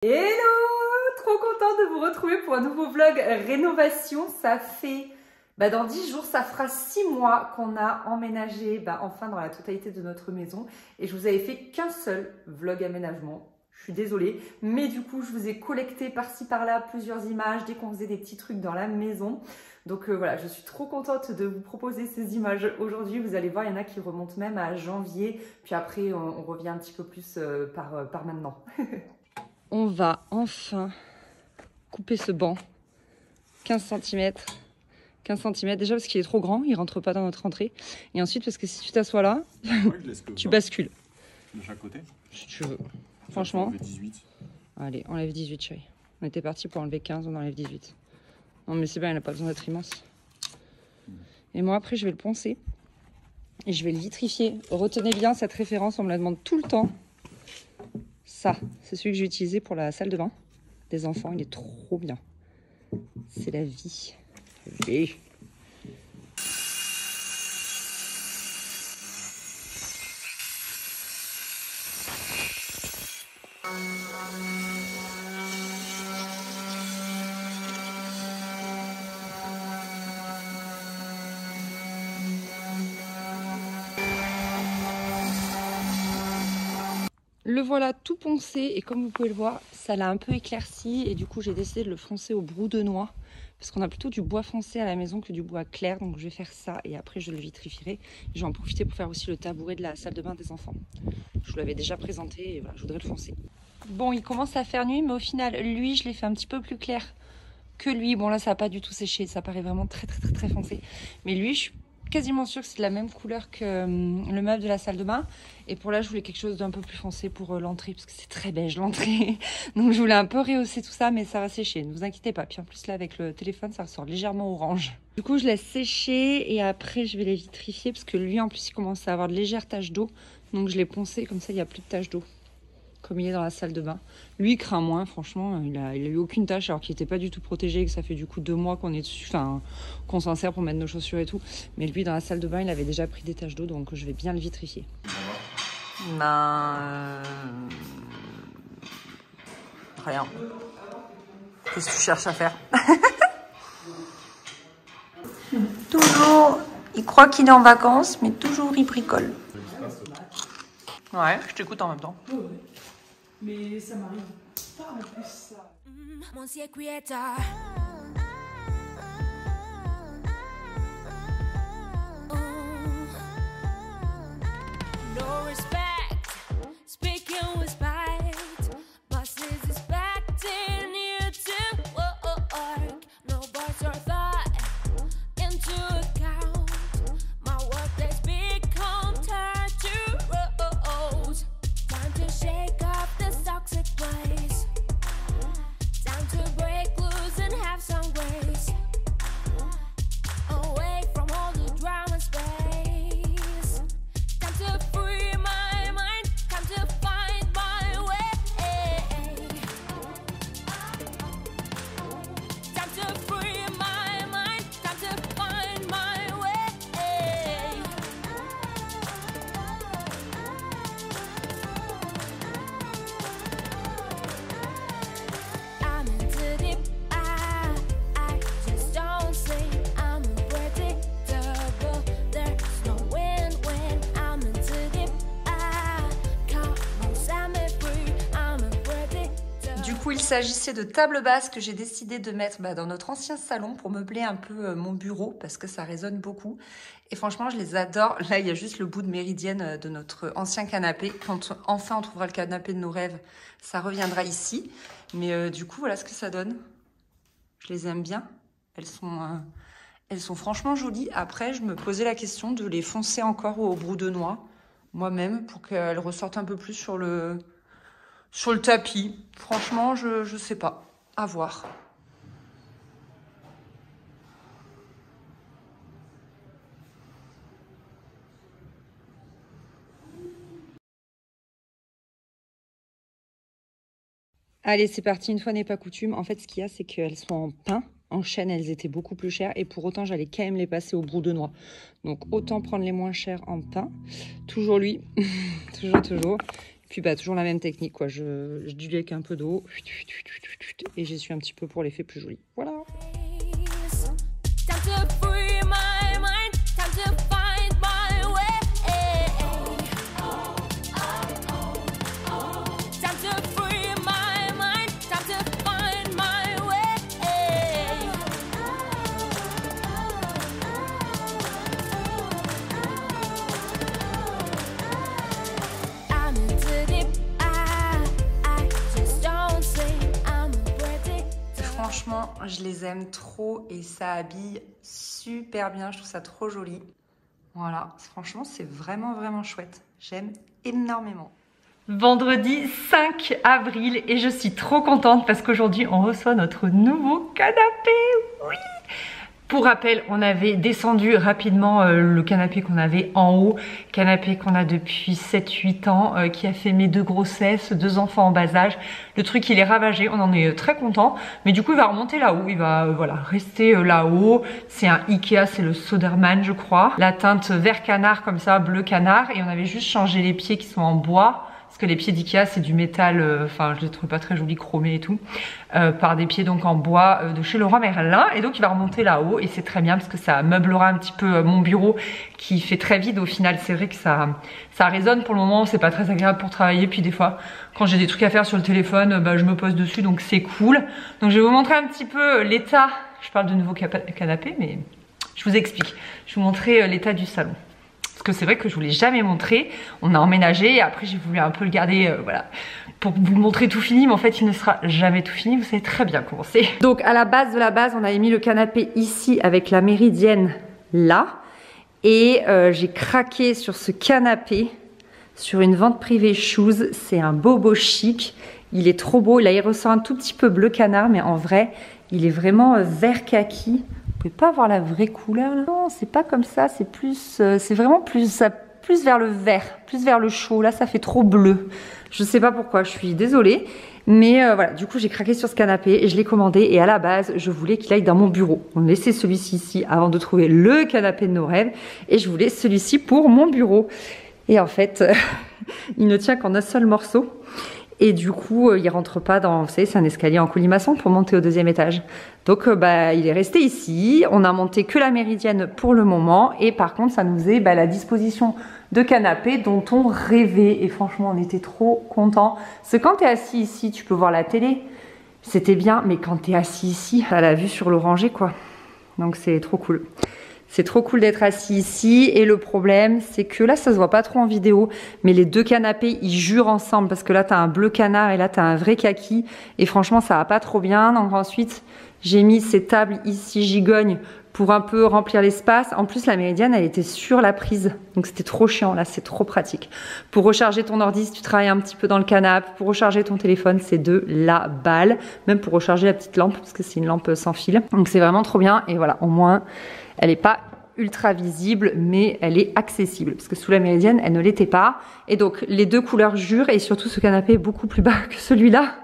Hello! Trop contente de vous retrouver pour un nouveau vlog rénovation. Ça fait, dans 10 jours, ça fera 6 mois qu'on a emménagé enfin dans la totalité de notre maison. Et je vous avais fait qu'un seul vlog aménagement. Je suis désolée, mais du coup, je vous ai collecté par-ci par-là plusieurs images dès qu'on faisait des petits trucs dans la maison. Donc voilà, je suis trop contente de vous proposer ces images aujourd'hui. Vous allez voir, il y en a qui remontent même à janvier. Puis après, on revient un petit peu plus par maintenant. On va enfin couper ce banc. 15 cm. 15 cm. Déjà parce qu'il est trop grand, il rentre pas dans notre entrée. Et ensuite parce que si tu t'assois là, tu bascules. De chaque côté? Si tu veux. Franchement. Enlève 18. Allez, enlève 18, chérie. On était parti pour enlever 15, on enlève 18. Non mais c'est bien, il n'a pas besoin d'être immense. Et moi après je vais le poncer. Et je vais le vitrifier. Retenez bien cette référence, on me la demande tout le temps. Ça, c'est celui que j'ai utilisé pour la salle de bain des enfants. Il est trop bien. C'est la vie. Et... Le voilà tout poncé et comme vous pouvez le voir, ça l'a un peu éclairci et du coup j'ai décidé de le foncer au brou de noix parce qu'on a plutôt du bois foncé à la maison que du bois clair, donc je vais faire ça et après je le vitrifierai. Je vais en profiter pour faire aussi le tabouret de la salle de bain des enfants. Je vous l'avais déjà présenté et voilà, je voudrais le foncer. Bon, il commence à faire nuit mais au final, lui je l'ai fait un petit peu plus clair que lui. Bon là ça n'a pas du tout séché, ça paraît vraiment très foncé. Mais lui, je suis quasiment sûre que c'est de la même couleur que le meuble de la salle de bain. Et pour là, je voulais quelque chose d'un peu plus foncé pour l'entrée, parce que c'est très beige l'entrée. Donc je voulais un peu rehausser tout ça, mais ça va sécher, ne vous inquiétez pas. Puis en plus là, avec le téléphone, ça ressort légèrement orange. Du coup, je laisse sécher et après, je vais les vitrifier, parce que lui, en plus, il commence à avoir de légères taches d'eau. Donc je l'ai poncé, comme ça, il n'y a plus de taches d'eau, comme il est dans la salle de bain. Lui, il craint moins, franchement, il a eu aucune tache, alors qu'il n'était pas du tout protégé, que ça fait du coup 2 mois qu'on est dessus, enfin, qu'on s'en sert pour mettre nos chaussures et tout. Mais lui, dans la salle de bain, il avait déjà pris des taches d'eau, donc je vais bien le vitrifier. Rien. Qu'est-ce que tu cherches à faire? Toujours, il croit qu'il est en vacances, mais toujours il bricole. Ouais, je t'écoute en même temps. Ouais. Mais ça m'arrive pas en plus ça. Mon secrétaire. No respect, speaking with spite. Bosses expecting you to work. No boss or thought into account. My work has become tired to rose. Time to shake up this toxic place. Time to break loose and have some grace. Away from all the drama space. Time to free my mind. Time to find my way. Time to free my mind. Time to find my way. I'm into deep. I just don't sleep. I'm unpredictable. There's no win-win. I'm into deep. Come on, set me free. I'm unpredictable. Du coup, il s'agissait de tables basses que j'ai décidé de mettre dans notre ancien salon pour meubler un peu mon bureau parce que ça résonne beaucoup. Et franchement, je les adore. Là, il y a juste le bout de méridienne de notre ancien canapé. Quand enfin on trouvera le canapé de nos rêves, ça reviendra ici. Mais du coup, voilà ce que ça donne. Je les aime bien. Elles sont franchement jolies. Après, je me posais la question de les foncer encore au brou de noix moi-même pour qu'elles ressortent un peu plus sur le tapis. Franchement, je sais pas. À voir. Allez, c'est parti, une fois n'est pas coutume. En fait, ce qu'il y a, c'est qu'elles sont en pin. En chaîne, elles étaient beaucoup plus chères. Et pour autant, j'allais quand même les passer au brou de noix. Donc, autant prendre les moins chères en pin. Toujours lui. toujours. Puis bah toujours la même technique quoi, je dilue avec un peu d'eau et j'essuie un petit peu pour l'effet plus joli. Voilà. Franchement, je les aime trop et ça habille super bien. Je trouve ça trop joli. Voilà, franchement, c'est vraiment chouette. J'aime énormément. Vendredi 5 avril et je suis trop contente parce qu'aujourd'hui, on reçoit notre nouveau canapé. Oui! Pour rappel, on avait descendu rapidement le canapé qu'on avait en haut, canapé qu'on a depuis 7-8 ans, qui a fait mes 2 grossesses, 2 enfants en bas âge. Le truc, il est ravagé, on en est très content, mais du coup, il va remonter là-haut, il va voilà rester là-haut. C'est un Ikea, c'est le Soderman, je crois. La teinte vert canard comme ça, bleu canard, et on avait juste changé les pieds qui sont en bois. Parce que les pieds d'Ikea c'est du métal, enfin je les trouve pas très jolis, chromés et tout, par des pieds donc en bois de chez Leroy Merlin, et donc il va remonter là-haut et c'est très bien parce que ça meublera un petit peu mon bureau qui fait très vide au final. C'est vrai que ça résonne pour le moment, c'est pas très agréable pour travailler, puis des fois quand j'ai des trucs à faire sur le téléphone, bah, je me pose dessus donc c'est cool. Donc je vais vous montrer un petit peu l'état, je parle de nouveau canapé mais je vous explique, je vais vous montrer l'état du salon. Parce que c'est vrai que je vous l'ai jamais montré. On a emménagé et après j'ai voulu un peu le garder voilà, pour vous montrer tout fini, mais en fait il ne sera jamais tout fini, vous savez très bien comment c'est. Donc à la base de la base, on avait mis le canapé ici avec la méridienne là. Et j'ai craqué sur ce canapé sur une vente privée Shoes. C'est un bobo chic. Il est trop beau. Là il ressort un tout petit peu bleu canard, mais en vrai il est vraiment vert kaki. Vous pouvez pas voir la vraie couleur là. Non, c'est pas comme ça, c'est plus, c'est vraiment plus vers le vert, plus vers le chaud. Là, ça fait trop bleu. Je sais pas pourquoi, je suis désolée. Mais voilà, du coup, j'ai craqué sur ce canapé et je l'ai commandé. Et à la base, je voulais qu'il aille dans mon bureau. On laissait celui-ci ici avant de trouver le canapé de nos rêves. Et je voulais celui-ci pour mon bureau. Et en fait, il ne tient qu'en un seul morceau. Et du coup, il rentre pas dans, vous savez, c'est un escalier en colimaçon pour monter au 2e étage. Donc, bah, il est resté ici. On a monté que la méridienne pour le moment. Et par contre, ça nous faisait la disposition de canapé dont on rêvait. Et franchement, on était trop contents. Parce que quand tu es assis ici, tu peux voir la télé. C'était bien. Mais quand tu es assis ici, à la vue sur l'oranger, quoi. Donc, c'est trop cool. C'est trop cool d'être assis ici et le problème c'est que là ça se voit pas trop en vidéo mais les 2 canapés ils jurent ensemble parce que là t'as un bleu canard et là t'as un vrai kaki et franchement ça va pas trop bien. Donc ensuite j'ai mis ces tables ici gigognes pour un peu remplir l'espace. En plus la méridienne elle était sur la prise donc c'était trop chiant. Là c'est trop pratique pour recharger ton ordi si tu travailles un petit peu dans le canapé, pour recharger ton téléphone c'est de la balle, même pour recharger la petite lampe parce que c'est une lampe sans fil donc c'est vraiment trop bien. Et voilà, au moins elle n'est pas ultra visible, mais elle est accessible. Parce que sous la méridienne, elle ne l'était pas. Et donc, les 2 couleurs jurent. Et surtout, ce canapé est beaucoup plus bas que celui-là.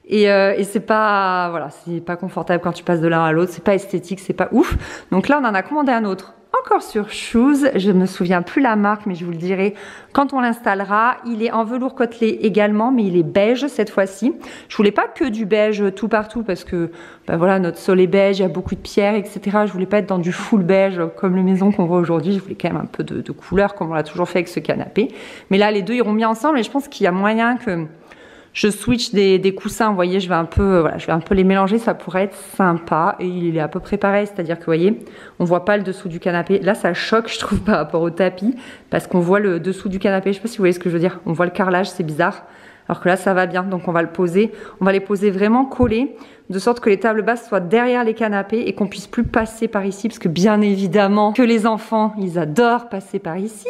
Et c'est pas, voilà, c'est pas confortable quand tu passes de l'un à l'autre. C'est pas esthétique, c'est pas ouf. Donc là, on en a commandé un autre. Encore sur Shoes, je me souviens plus la marque, mais je vous le dirai quand on l'installera. Il est en velours côtelé également, mais il est beige cette fois-ci. Je voulais pas que du beige tout partout parce que ben voilà, notre sol est beige, il y a beaucoup de pierres, etc. Je voulais pas être dans du full beige comme les maisons qu'on voit aujourd'hui. Je voulais quand même un peu de couleur comme on l'a toujours fait avec ce canapé. Mais là, les 2 iront bien ensemble et je pense qu'il y a moyen que je switch des coussins, vous voyez, je vais un peu les mélanger, ça pourrait être sympa. Et il est à peu près pareil, c'est-à-dire que, vous voyez, on voit pas le dessous du canapé. Là, ça choque, je trouve, par rapport au tapis, parce qu'on voit le dessous du canapé. Je sais pas si vous voyez ce que je veux dire. On voit le carrelage, c'est bizarre. Alors que là, ça va bien, donc on va le poser. On va les poser vraiment collés, de sorte que les tables basses soient derrière les canapés et qu'on puisse plus passer par ici, parce que bien évidemment que les enfants, ils adorent passer par ici.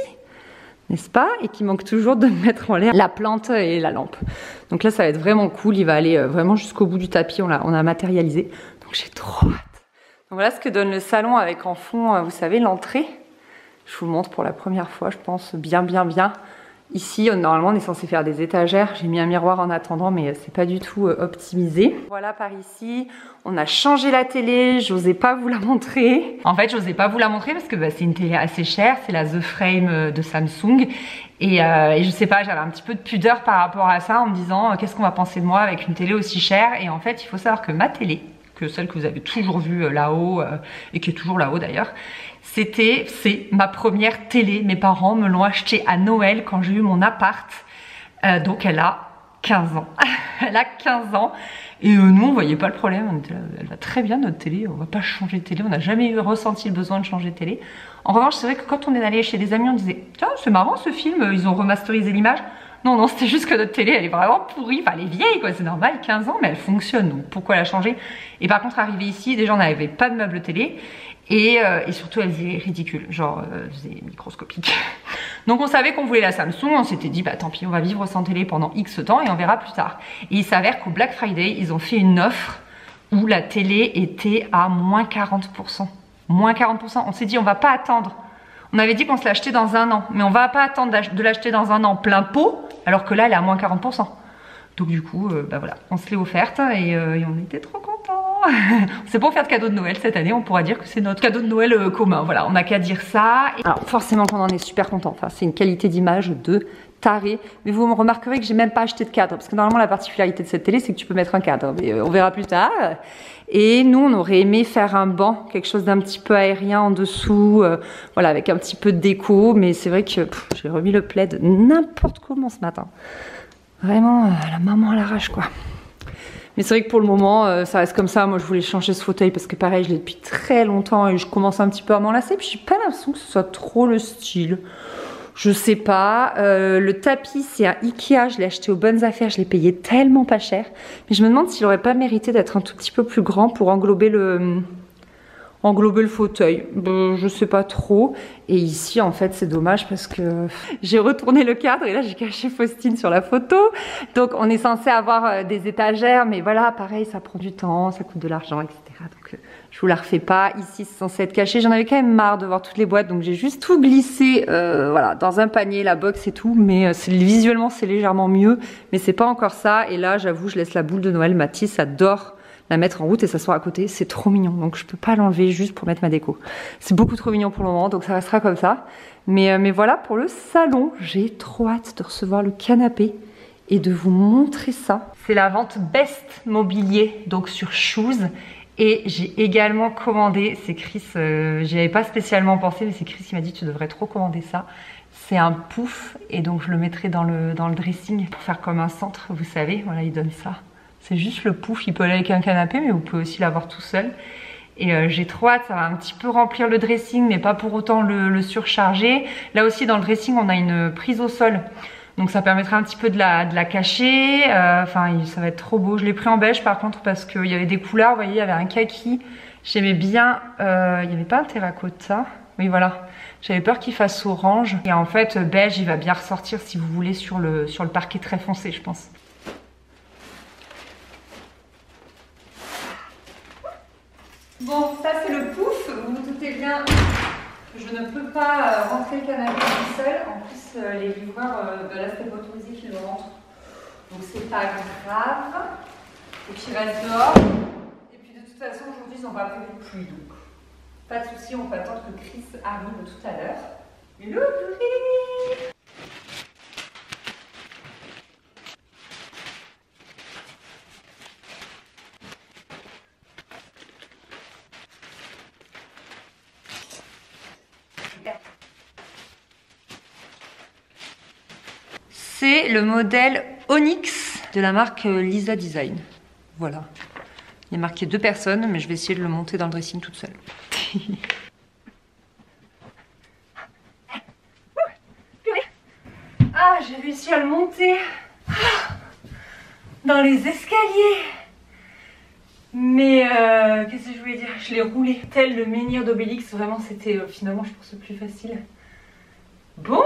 N'est-ce pas? Et qui manque toujours de mettre en l'air la plante et la lampe. Donc là, ça va être vraiment cool. Il va aller vraiment jusqu'au bout du tapis. On a matérialisé. Donc j'ai trop hâte. Donc voilà ce que donne le salon avec en fond, vous savez, l'entrée. Je vous le montre pour la première fois, je pense, bien. Ici, normalement, on est censé faire des étagères. J'ai mis un miroir en attendant, mais c'est pas du tout optimisé. Voilà, par ici, on a changé la télé. J'osais pas vous la montrer. En fait, j'osais pas vous la montrer parce que c'est une télé assez chère. C'est la The Frame de Samsung. Et je sais pas, j'avais un petit peu de pudeur par rapport à ça en me disant qu'est-ce qu'on va penser de moi avec une télé aussi chère. Et en fait, il faut savoir que ma télé, que celle que vous avez toujours vue là-haut et qui est toujours là-haut d'ailleurs, c'est ma première télé. Mes parents me l'ont achetée à Noël quand j'ai eu mon appart. Donc elle a 15 ans. Elle a 15 ans. Et nous, on voyait pas le problème. On était là, elle va très bien notre télé. On va pas changer de télé. On n'a jamais ressenti le besoin de changer de télé. En revanche, c'est vrai que quand on est allé chez des amis, on disait tiens, c'est marrant ce film. Ils ont remasterisé l'image. Non, c'était juste que notre télé, elle est vraiment pourrie. Enfin, elle est vieille, quoi. C'est normal, 15 ans, mais elle fonctionne. Donc pourquoi la changer? Et par contre, arrivé ici, déjà, on n'avait pas de meuble télé. Et surtout, elle faisait ridicule, genre elle faisait microscopique. Donc on savait qu'on voulait la Samsung, on s'était dit bah tant pis, on va vivre sans télé pendant X temps et on verra plus tard. Et il s'avère qu'au Black Friday, ils ont fait une offre où la télé était à moins 40%. Moins 40%. On s'est dit on va pas attendre. On avait dit qu'on se l'achetait dans un an, mais on va pas attendre de l'acheter dans un an plein pot, alors que là elle est à moins 40%. Donc du coup, bah voilà, on se l'est offerte et on était trop contents. C'est pour faire de cadeau de Noël cette année, on pourra dire que c'est notre cadeau de Noël commun. Voilà, on n'a qu'à dire ça. Alors forcément qu'on en est super content. Enfin, c'est une qualité d'image de taré. Mais vous me remarquerez que j'ai même pas acheté de cadre, parce que normalement la particularité de cette télé, c'est que tu peux mettre un cadre. Mais on verra plus tard. Et nous, on aurait aimé faire un banc, quelque chose d'un petit peu aérien en dessous, voilà, avec un petit peu de déco. Mais c'est vrai que j'ai remis le plaid n'importe comment ce matin. Vraiment, la maman à l'arrache, quoi. Mais c'est vrai que pour le moment, ça reste comme ça. Moi, je voulais changer ce fauteuil parce que pareil, je l'ai depuis très longtemps et je commence un petit peu à m'en lasser. Puis j'ai pas l'impression que ce soit trop le style. Je sais pas. Le tapis, c'est un Ikea. Je l'ai acheté aux bonnes affaires. Je l'ai payé tellement pas cher. Mais je me demande s'il aurait pas mérité d'être un tout petit peu plus grand pour englober le fauteuil. Je sais pas trop. Et ici, en fait, c'est dommage parce que j'ai retourné le cadre et là, j'ai caché Faustine sur la photo. Donc, on est censé avoir des étagères, mais voilà, pareil, ça prend du temps, ça coûte de l'argent, etc. Donc, je vous la refais pas. Ici, c'est censé être caché. J'en avais quand même marre de voir toutes les boîtes, donc j'ai juste tout glissé, voilà, dans un panier, la box et tout. Mais visuellement, c'est légèrement mieux, mais c'est pas encore ça. Et là, j'avoue, je laisse la boule de Noël. Mathis adore la mettre en route et s'asseoir à côté, c'est trop mignon, donc je peux pas l'enlever juste pour mettre ma déco. C'est beaucoup trop mignon pour le moment, donc ça restera comme ça. Mais voilà pour le salon, j'ai trop hâte de recevoir le canapé et de vous montrer ça. C'est la vente Best Mobilier, donc sur Shoes. Et j'ai également commandé, c'est Chris, j'y avais pas spécialement pensé, mais c'est Chris qui m'a dit tu devrais trop commander ça. C'est un pouf et donc je le mettrai dans le dressing pour faire comme un centre, vous savez, voilà, il donne ça. C'est juste le pouf, il peut aller avec un canapé, mais vous pouvez aussi l'avoir tout seul. Et j'ai trop hâte, ça va un petit peu remplir le dressing, mais pas pour autant le surcharger. Là aussi, dans le dressing, on a une prise au sol. Donc ça permettra un petit peu de la cacher. Enfin, ça va être trop beau. Je l'ai pris en beige par contre, parce qu'il y avait des couleurs. Vous voyez, il y avait un kaki. J'aimais bien... il n'y avait pas un terracotta. Oui, voilà. J'avais peur qu'il fasse orange. Et en fait, beige, il va bien ressortir, si vous voulez, sur le parquet très foncé, je pense. Bon, ça c'est le pouf, vous vous doutez bien que je ne peux pas rentrer le canapé tout seul. En plus, les livreurs, là c'était pas autorisé qu'ils le rentrent. Donc c'est pas grave. Et puis il reste dehors. Et puis de toute façon, aujourd'hui, ils n'ont pas prévu de pluie. Donc pas de souci, on peut attendre que Chris arrive tout à l'heure. Hello, Chris! C'est le modèle Onyx de la marque Lisa Design. Voilà. Il y a marqué 2 personnes, mais je vais essayer de le monter dans le dressing toute seule. Ah, j'ai réussi à le monter dans les escaliers. Mais qu'est-ce que je voulais dire? Je l'ai roulé tel le menhir d'Obélix. Vraiment, c'était finalement, je pense, le plus facile. Bon.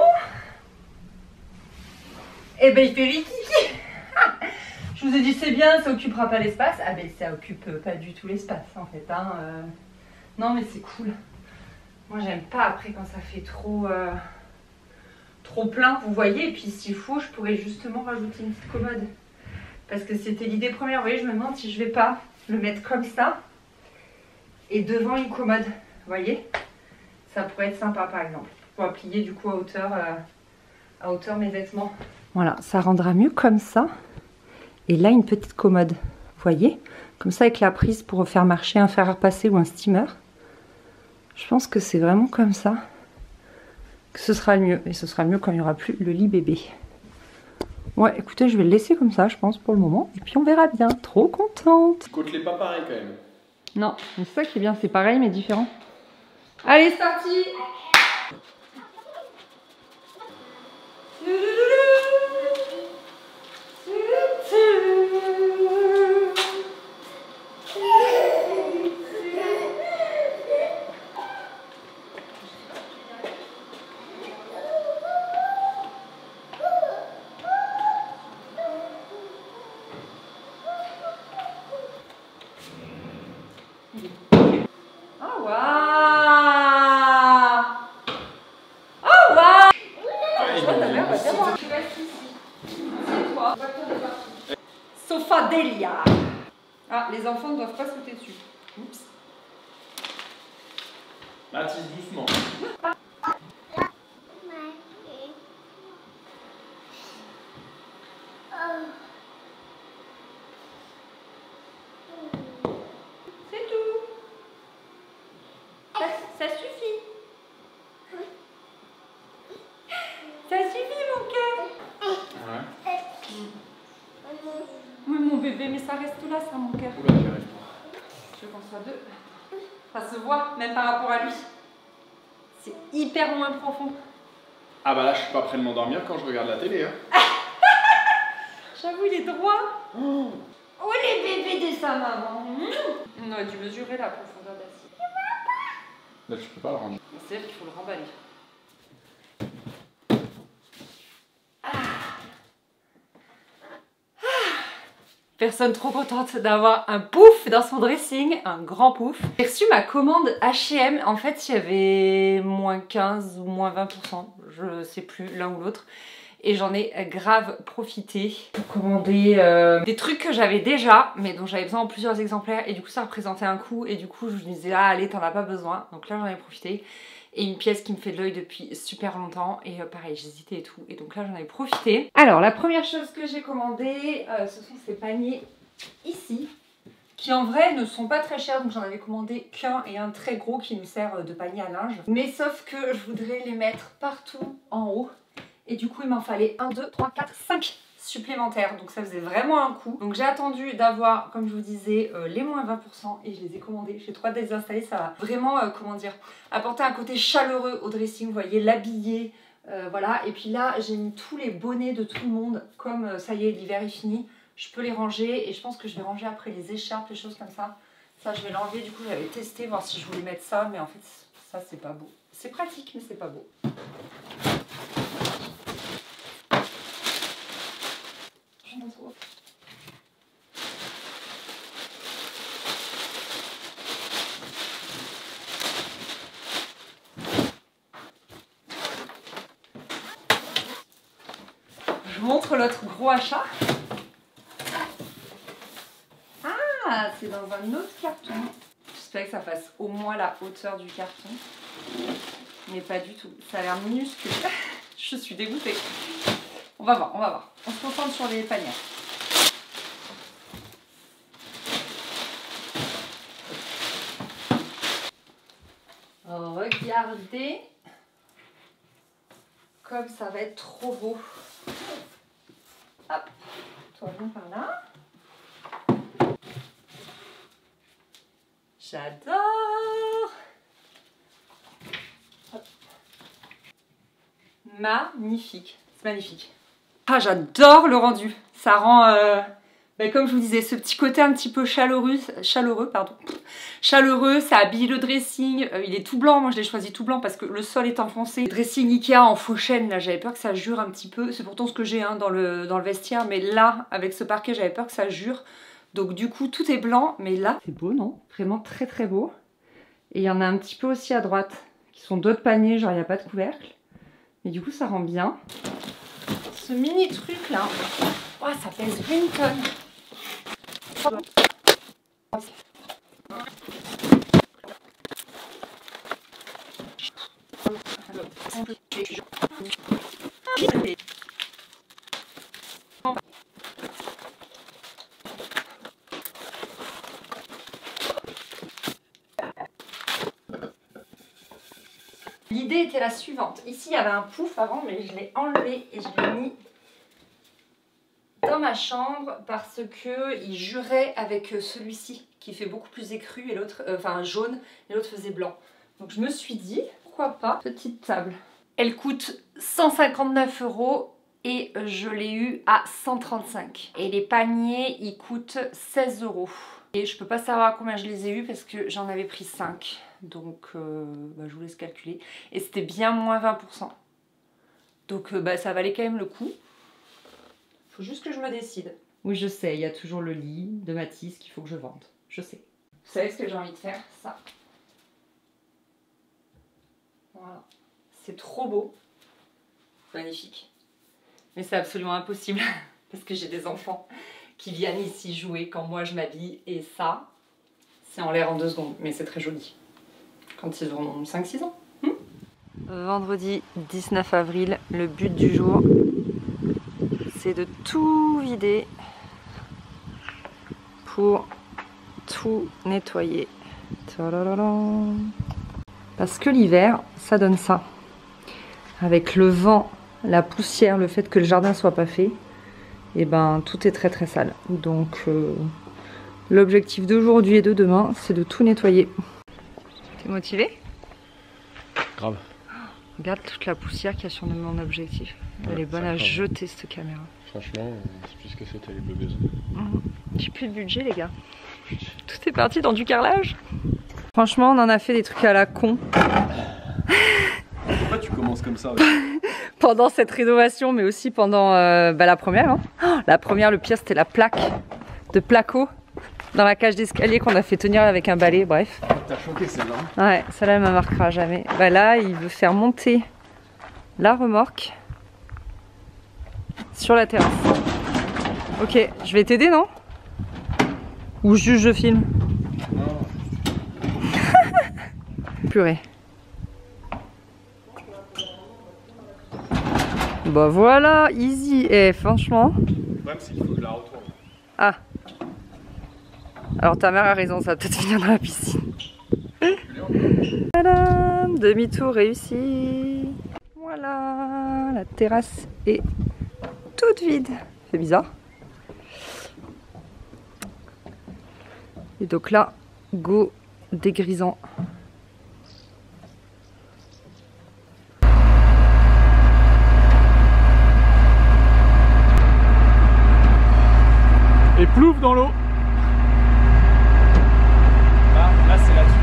Eh ben il fait rikiki. Je vous ai dit c'est bien, ça occupera pas l'espace. Ah ben ça occupe pas du tout l'espace en fait. Hein. Non mais c'est cool. Moi j'aime pas après quand ça fait trop trop plein, vous voyez. Et puis s'il faut, je pourrais justement rajouter une petite commode. Parce que c'était l'idée première. Vous voyez, je me demande si je vais pas le mettre comme ça et devant une commode. Vous voyez, ça pourrait être sympa par exemple. Pour plier du coup à hauteur mes vêtements. Voilà, ça rendra mieux comme ça. Et là, une petite commode. Vous voyez, comme ça avec la prise pour faire marcher un fer à repasser ou un steamer. Je pense que c'est vraiment comme ça que ce sera le mieux. Et ce sera mieux quand il n'y aura plus le lit bébé. Ouais, écoutez, je vais le laisser comme ça, je pense, pour le moment. Et puis on verra bien. Trop contente. Côtelez pas pareil quand même. Non, c'est ça qui est bien. C'est pareil, mais différent. Allez, c'est parti. Sofadelia. Ah, les enfants ne doivent pas sauter dessus. Oups. Mathis, doucement. C'est tout. Ça suffit. Ça suffit, mon cœur. Ouais. Oui, mon bébé, mais ça reste là, ça, mon cœur. Oula, j'y arrive pas. Je veux qu'on soit deux. Ça se voit, même par rapport à lui. C'est hyper moins profond. Ah bah là, je suis pas prêt de m'endormir quand je regarde la télé. Hein. J'avoue, il est droit. Oh, les bébés de sa maman. On aurait dû mesurer la profondeur d'assiette. Là, tu peux pas le rendre. C'est-à-dire qu'il faut le remballer. Personne trop contente d'avoir un pouf dans son dressing, un grand pouf. J'ai reçu ma commande H&M, en fait il y avait moins 15 ou moins 20%, je sais plus l'un ou l'autre. Et j'en ai grave profité pour commander des trucs que j'avais déjà, mais dont j'avais besoin en plusieurs exemplaires. Et du coup ça représentait un coût et du coup je me disais ah allez t'en as pas besoin. Donc là j'en ai profité. Et une pièce qui me fait de l'œil depuis super longtemps. Et pareil, j'hésitais et tout. Et donc là, j'en avais profité. Alors, la première chose que j'ai commandé, ce sont ces paniers ici. Qui en vrai ne sont pas très chers. Donc j'en avais commandé qu'un et un très gros qui nous sert de panier à linge. Mais sauf que je voudrais les mettre partout en haut. Et du coup, il m'en fallait 1, 2, 3, 4, 5 supplémentaires. Donc ça faisait vraiment un coup. Donc j'ai attendu d'avoir, comme je vous disais, les moins 20% et je les ai commandés. J'ai trop hâte de les installer. Ça va vraiment, comment dire, apporter un côté chaleureux au dressing. Vous voyez, l'habiller. Voilà. Et puis là, j'ai mis tous les bonnets de tout le monde. Comme ça y est, l'hiver est fini. Je peux les ranger et je pense que je vais ranger après les écharpes, les choses comme ça. Ça, je vais l'enlever. Du coup, j'avais testé, voir si je voulais mettre ça. Mais en fait, ça, c'est pas beau. C'est pratique, mais c'est pas beau. Je vous montre l'autre gros achat. Ah, c'est dans un autre carton. J'espère que ça fasse au moins la hauteur du carton. Mais pas du tout. Ça a l'air minuscule. Je suis dégoûtée. On va voir, on va voir. On se concentre sur les paniers. Regardez comme ça va être trop beau. Hop, toi viens par là. J'adore. Hop. Magnifique, c'est magnifique. Ah, j'adore le rendu. Ça rend, comme je vous disais, ce petit côté un petit peu chaleureux, ça habille le dressing. Il est tout blanc, moi je l'ai choisi tout blanc parce que le sol est enfoncé. Dressing Ikea en faux chêne, là j'avais peur que ça jure un petit peu. C'est pourtant ce que j'ai dans le vestiaire, mais là, avec ce parquet, j'avais peur que ça jure. Donc du coup, tout est blanc, mais là, c'est beau, non? Vraiment très très beau. Et il y en a un petit peu aussi à droite, qui sont d'autres paniers, genre il n'y a pas de couvercle. Mais du coup, ça rend bien. Ce mini truc là, oh, ça pèse une tonne. L'idée était la suivante. Ici, il y avait un pouf avant, mais je l'ai enlevé et je l'ai mis dans ma chambre parce que il jurait avec celui-ci qui fait beaucoup plus écru et l'autre, enfin jaune, et l'autre faisait blanc. Donc je me suis dit, pourquoi pas, petite table. Elle coûte 159 € et je l'ai eu à 135. Et les paniers, ils coûtent 16 €. Et je peux pas savoir à combien je les ai eus parce que j'en avais pris 5. Donc je vous laisse calculer. Et c'était bien moins 20%. Donc ça valait quand même le coup. Faut juste que je me décide. Oui, je sais, il y a toujours le lit de Matisse qu'il faut que je vende. Je sais. Vous savez ce que j'ai envie de faire? Ça. Voilà. C'est trop beau. Magnifique. Mais c'est absolument impossible parce que j'ai des enfants qui viennent ici jouer quand moi je m'habille. Et ça, c'est en l'air en 2 secondes. Mais c'est très joli. Quand ils auront 5-6 ans. Vendredi 19 avril, le but du jour, c'est de tout vider pour tout nettoyer. Parce que l'hiver, ça donne ça. Avec le vent, la poussière, le fait que le jardin soit pas fait, et ben tout est très très sale. Donc l'objectif d'aujourd'hui et de demain, c'est de tout nettoyer. T'es motivé? Grave. Regarde toute la poussière qu'il y a sur mon objectif. Elle est bonne à jeter cette caméra. Franchement, c'est plus que c'était les blogueuses. J'ai plus de budget les gars. Tout est parti dans du carrelage. Franchement, on en a fait des trucs à la con. Pourquoi tu commences comme ça aussi? Pendant cette rénovation, mais aussi pendant la première. Hein. Oh, la première, le pire, c'était la plaque de placo dans la cage d'escalier qu'on a fait tenir avec un balai, bref. T'as choqué celle-là? Ouais, celle-là, elle ne me marquera jamais. Bah là, il veut faire monter la remorque sur la terrasse. Ok, je vais t'aider, non? Ou juste je filme? Purée. Bah voilà, easy. Et franchement... Le problème, c'est qu'il faut que je la retourne. Ah. Alors ta mère a raison, ça va peut-être finir dans la piscine. Voilà, demi-tour réussi. Voilà, la terrasse est toute vide. C'est bizarre. Et donc là, go dégrisant. Et plouf dans l'eau. Là c'est la suite.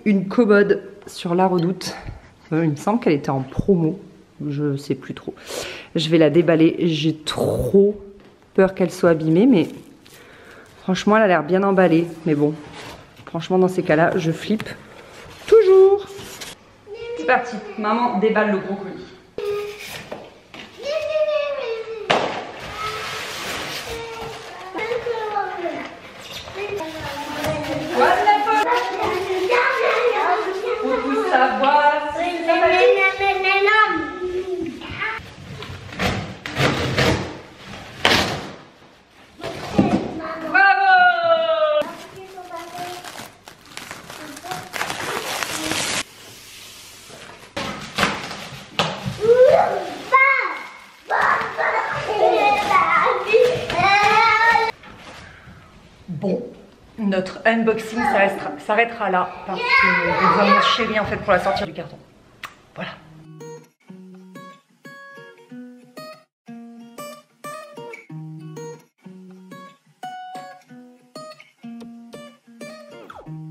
Une commode sur La Redoute. Il me semble qu'elle était en promo. Je sais plus trop. Je vais la déballer. J'ai trop peur qu'elle soit abîmée, mais franchement, elle a l'air bien emballée. Mais bon, franchement, dans ces cas-là, je flippe toujours. C'est parti. Maman déballe le brocoli. unboxing s'arrêtera là parce que j'ai besoin de mon chéri en fait pour la sortir du carton. Voilà.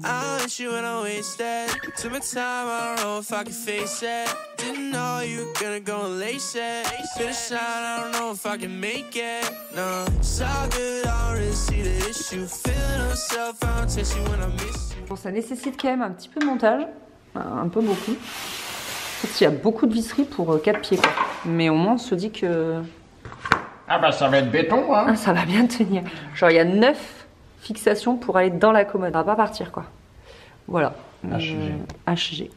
I want you when I wasted. Took my time, I don't know if I can face it. Didn't know you were gonna go and lace it. Bit of shine, I don't know if I can make it. No, it's all good, I don't really see the issue. Feeling myself, I don't taste you when I miss you. Bon, ça nécessite quand même un petit peu de montage, un peu beaucoup. En fait, il y a beaucoup de visserie pour 4 pieds, quoi. Mais au moins, on se dit que... Ah bah ça va être béton, hein. Ah, ça va bien tenir. Genre, il y a 9 fixations pour aller dans la commode. Ça va pas partir, quoi. Voilà. HG.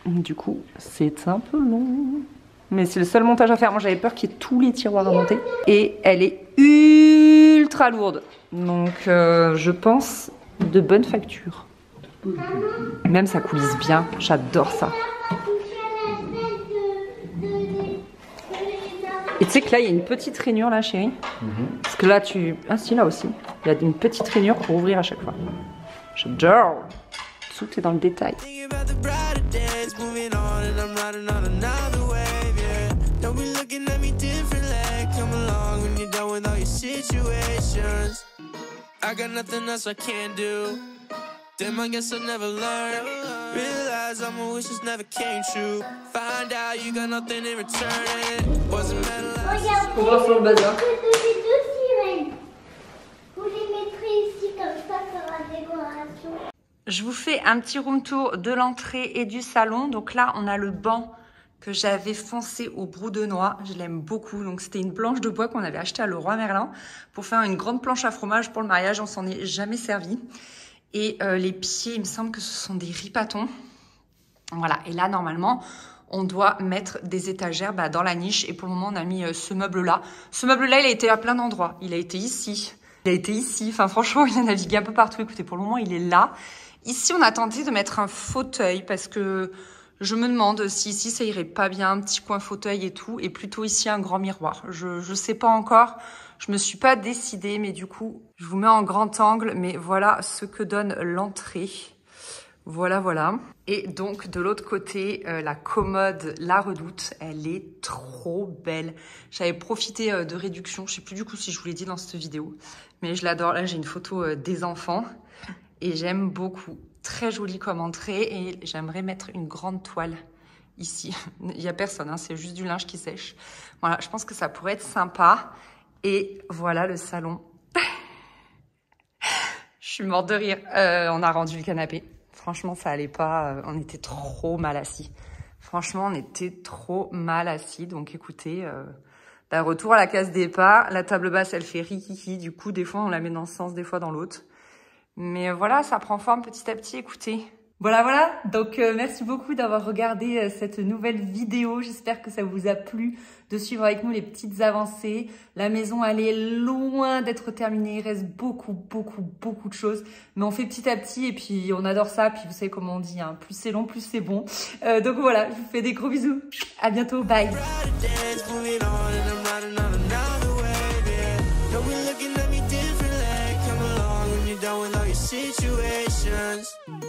Du coup, c'est un peu long. Mais c'est le seul montage à faire. Moi, j'avais peur qu'il y ait tous les tiroirs à monter. Et elle est ultra lourde. Donc, je pense de bonne facture. Même ça coulisse bien. J'adore ça. Et tu sais que là, il y a une petite rainure là, chérie. Parce que là, ah si, là aussi. Il y a une petite rainure pour ouvrir à chaque fois. J'adore. Tout est dans le détail. Damn, I guess I never learned. Realize all my wishes never came true. Find out you got nothing in return. Wasn't meant last. Faut voir sur le bazar. Vous les mettrez ici comme ça pour la décoration. Je vous fais un petit room tour de l'entrée et du salon. Donc là, on a le banc que j'avais foncé au brou de noix. Je l'aime beaucoup. Donc c'était une planche de bois qu'on avait achetée à Leroy Merlin pour faire une grande planche à fromage pour le mariage. On s'en est jamais servi. Et les pieds, il me semble que ce sont des ripatons. Voilà, et là, normalement, on doit mettre des étagères dans la niche. Et pour le moment, on a mis ce meuble-là. Ce meuble-là, il a été à plein d'endroits. Il a été ici. Il a été ici. Enfin, franchement, il a navigué un peu partout. Écoutez, pour le moment, il est là. Ici, on a tenté de mettre un fauteuil parce que je me demande si ici, ça irait pas bien. Un petit coin fauteuil et tout. Et plutôt ici, un grand miroir. Je sais pas encore. Je me suis pas décidée, mais du coup, je vous mets en grand angle. Mais voilà ce que donne l'entrée. Voilà, voilà. Et donc, de l'autre côté, la commode La Redoute, elle est trop belle. J'avais profité de réduction. Je sais plus du coup si je vous l'ai dit dans cette vidéo. Mais je l'adore. Là, j'ai une photo des enfants. Et j'aime beaucoup. Très jolie comme entrée. Et j'aimerais mettre une grande toile ici. Il n'y a personne, hein, c'est juste du linge qui sèche. Voilà, je pense que ça pourrait être sympa. Et voilà le salon. Je suis morte de rire. On a rendu le canapé. Franchement, ça allait pas. On était trop mal assis. Franchement, on était trop mal assis. Donc écoutez, retour à la case départ. La table basse, elle fait rikiki. Du coup, des fois, on la met dans ce sens, des fois dans l'autre. Mais voilà, ça prend forme petit à petit. Écoutez. Voilà. Donc, merci beaucoup d'avoir regardé cette nouvelle vidéo. J'espère que ça vous a plu de suivre avec nous les petites avancées. La maison, elle est loin d'être terminée. Il reste beaucoup de choses. Mais on fait petit à petit et puis on adore ça. Puis vous savez comment on dit, hein, plus c'est long, plus c'est bon. Donc voilà, je vous fais des gros bisous. À bientôt, bye. Situations